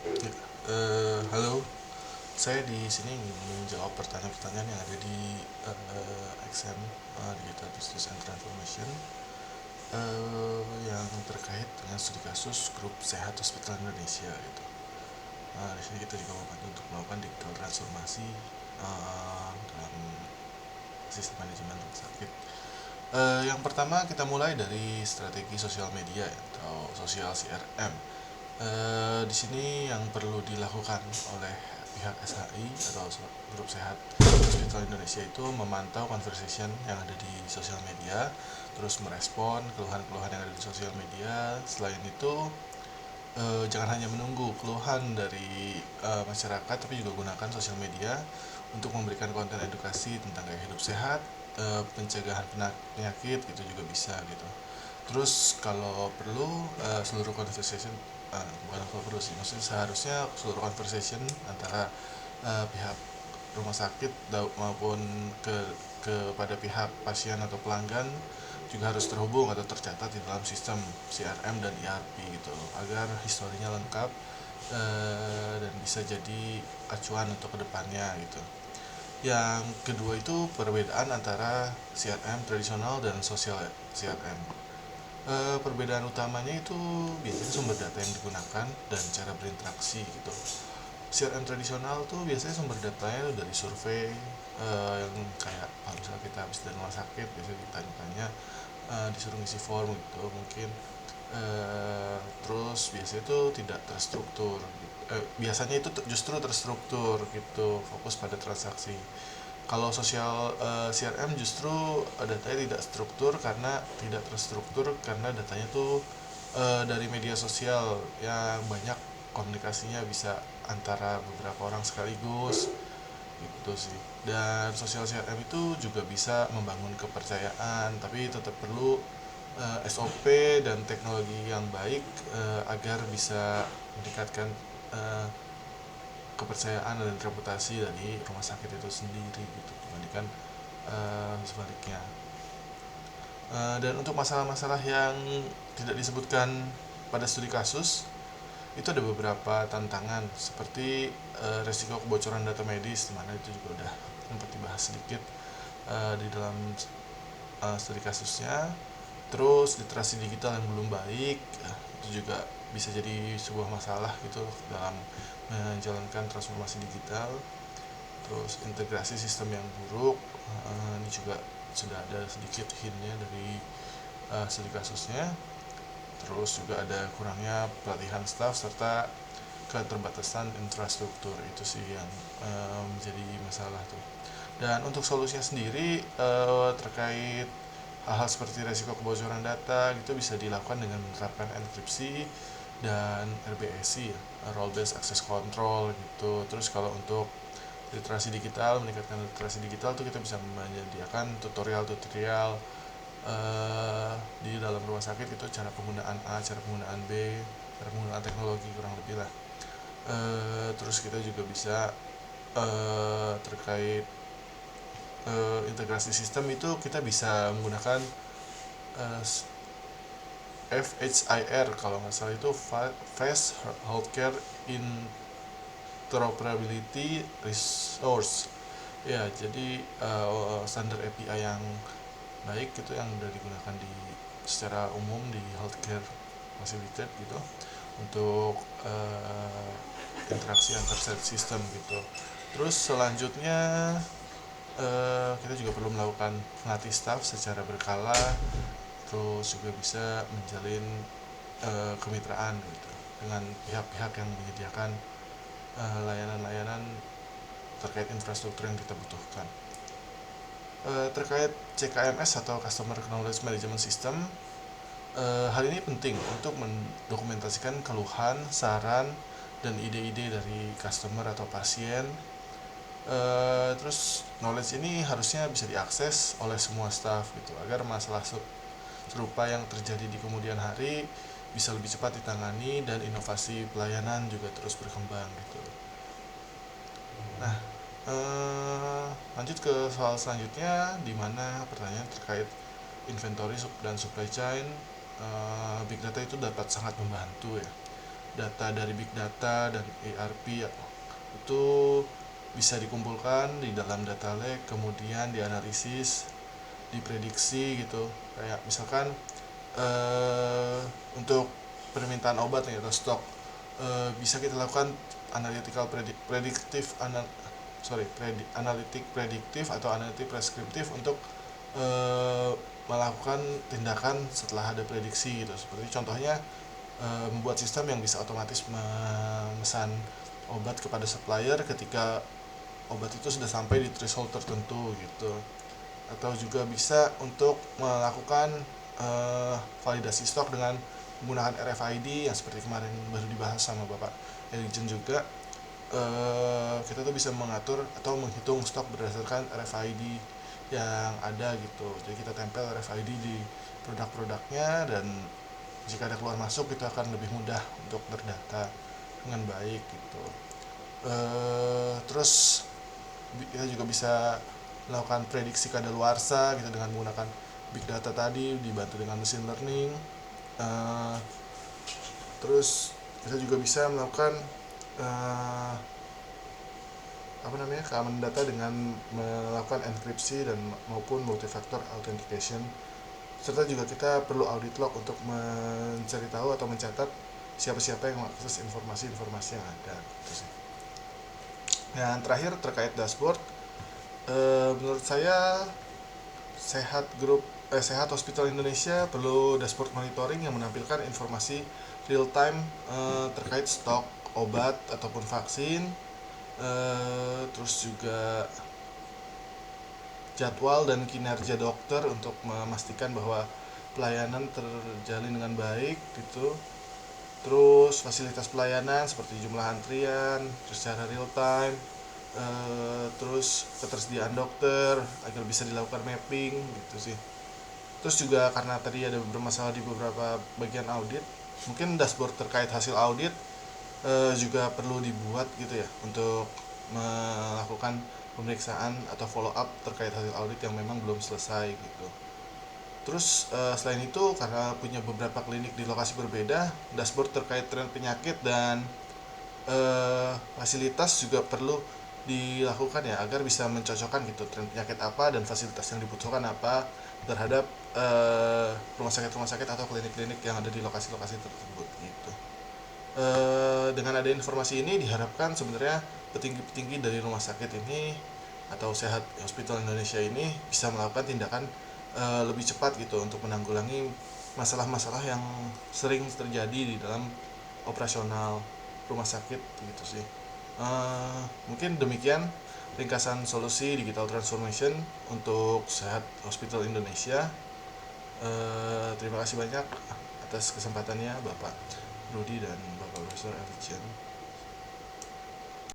Ya, halo, saya di sini ingin menjawab pertanyaan-pertanyaan yang ada di XM, Digital Business and Transformation, yang terkait dengan studi kasus grup Sehat Hospital Indonesia gitu. Di sini kita juga membantu untuk melakukan digital transformasi dalam sistem manajemen rumah sakit. Yang pertama kita mulai dari strategi sosial media atau sosial CRM. Di sini yang perlu dilakukan oleh pihak SHI atau Grup Sehat Hospital Indonesia itu memantau conversation yang ada di sosial media, terus merespon keluhan-keluhan yang ada di sosial media. Selain itu, jangan hanya menunggu keluhan dari masyarakat, tapi juga gunakan sosial media untuk memberikan konten edukasi tentang gaya hidup sehat, pencegahan penyakit gitu juga bisa gitu. Terus kalau perlu seluruh conversation, bukan kalau perlu sih, maksudnya seharusnya seluruh conversation antara pihak rumah sakit maupun kepada pihak pasien atau pelanggan juga harus terhubung atau tercatat di dalam sistem CRM dan ERP gitu, agar historinya lengkap dan bisa jadi acuan untuk kedepannya gitu. Yang kedua itu perbedaan antara CRM tradisional dan sosial CRM. Perbedaan utamanya itu biasanya sumber data yang digunakan dan cara berinteraksi gitu. CRM tradisional tuh biasanya sumber datanya dari survei, yang kayak kalau misalnya kita habis dari rumah sakit biasanya ditanya-tanya, disuruh ngisi form gitu mungkin. Terus biasanya itu tidak terstruktur, biasanya itu justru terstruktur gitu, fokus pada transaksi. Kalau sosial CRM justru datanya tidak struktur karena tidak terstruktur karena datanya tuh dari media sosial yang banyak komunikasinya bisa antara beberapa orang sekaligus gitu sih. Dan sosial CRM itu juga bisa membangun kepercayaan, tapi tetap perlu SOP dan teknologi yang baik agar bisa meningkatkan eh, kepercayaan dan reputasi dari rumah sakit itu sendiri gitu dibandingkan sebaliknya. Dan untuk masalah-masalah yang tidak disebutkan pada studi kasus itu ada beberapa tantangan seperti resiko kebocoran data medis, di mana itu juga udah sempat dibahas sedikit di dalam studi kasusnya. Terus literasi digital yang belum baik, itu juga bisa jadi sebuah masalah gitu dalam menjalankan transformasi digital. Terus integrasi sistem yang buruk, ini juga sudah ada sedikit hintnya dari studi kasusnya. Terus juga ada kurangnya pelatihan staff serta keterbatasan infrastruktur, itu sih yang menjadi masalah tuh. Dan untuk solusinya sendiri terkait hal-hal seperti resiko kebocoran data gitu bisa dilakukan dengan menerapkan enkripsi dan RBAC ya, role based access control gitu. Terus kalau untuk literasi digital, meningkatkan literasi digital tuh kita bisa menyediakan tutorial-tutorial di dalam rumah sakit itu, cara penggunaan A, cara penggunaan B, cara penggunaan teknologi kurang lebih lah. Terus kita juga bisa terkait integrasi sistem itu kita bisa menggunakan uh, FHIR kalau nggak salah itu Fast Healthcare Interoperability Resource ya. Jadi standar API yang baik itu yang udah digunakan di secara umum di healthcare facility gitu untuk interaksi antar sistem gitu. Terus selanjutnya kita juga perlu melakukan melatih staff secara berkala, terus juga bisa menjalin kemitraan gitu dengan pihak-pihak yang menyediakan layanan-layanan terkait infrastruktur yang kita butuhkan. Terkait CKMS atau Customer Knowledge Management System, hal ini penting untuk mendokumentasikan keluhan, saran, dan ide-ide dari customer atau pasien. Terus knowledge ini harusnya bisa diakses oleh semua staff gitu agar masalah serupa yang terjadi di kemudian hari bisa lebih cepat ditangani dan inovasi pelayanan juga terus berkembang gitu. Nah, lanjut ke soal selanjutnya, di mana pertanyaan terkait inventory dan supply chain. Big data itu dapat sangat membantu ya data dari big data dan ERP itu bisa dikumpulkan di dalam data lake, kemudian dianalisis, diprediksi gitu. Kayak misalkan untuk permintaan obat nih atau stok, bisa kita lakukan analytical prediktif analitik prediktif atau analitik preskriptif untuk melakukan tindakan setelah ada prediksi gitu. Seperti contohnya membuat sistem yang bisa otomatis memesan obat kepada supplier ketika obat itu sudah sampai di threshold tertentu gitu. Atau juga bisa untuk melakukan validasi stok dengan menggunakan RFID yang seperti kemarin baru dibahas sama Bapak Elijen juga. Kita tuh bisa mengatur atau menghitung stok berdasarkan RFID yang ada gitu. Jadi kita tempel RFID di produk-produknya, dan jika ada keluar masuk itu akan lebih mudah untuk terdata dengan baik gitu. Terus kita juga bisa melakukan prediksi kadaluarsa gitu dengan menggunakan big data tadi dibantu dengan machine learning. Terus kita juga bisa melakukan keamanan data dengan melakukan enkripsi dan maupun multifactor authentication. Serta juga kita perlu audit log untuk mencari tahu atau mencatat siapa-siapa yang mengakses informasi-informasi yang ada gitu sih. Yang terakhir terkait dashboard, menurut saya Sehat Hospital Indonesia perlu dashboard monitoring yang menampilkan informasi real time terkait stok obat ataupun vaksin, terus juga jadwal dan kinerja dokter untuk memastikan bahwa pelayanan terjalin dengan baik gitu. Terus fasilitas pelayanan seperti jumlah antrian secara real time, terus ketersediaan dokter agar bisa dilakukan mapping gitu sih. Terus juga karena tadi ada bermasalah di beberapa bagian audit, mungkin dashboard terkait hasil audit juga perlu dibuat gitu ya, untuk melakukan pemeriksaan atau follow up terkait hasil audit yang memang belum selesai gitu. Terus selain itu, karena punya beberapa klinik di lokasi berbeda, dashboard terkait tren penyakit dan fasilitas juga perlu dilakukan ya, agar bisa mencocokkan gitu tren penyakit apa dan fasilitas yang dibutuhkan apa terhadap rumah sakit atau klinik-klinik yang ada di lokasi-lokasi tersebut gitu. Dengan ada informasi ini diharapkan sebenarnya petinggi-petinggi dari rumah sakit ini atau Sehat Hospital Indonesia ini bisa melakukan tindakan lebih cepat gitu untuk menanggulangi masalah-masalah yang sering terjadi di dalam operasional rumah sakit gitu sih. Mungkin demikian ringkasan solusi digital transformation untuk Sehat Hospital Indonesia. Terima kasih banyak atas kesempatannya Bapak Rudi dan Bapak Profesor Elijen.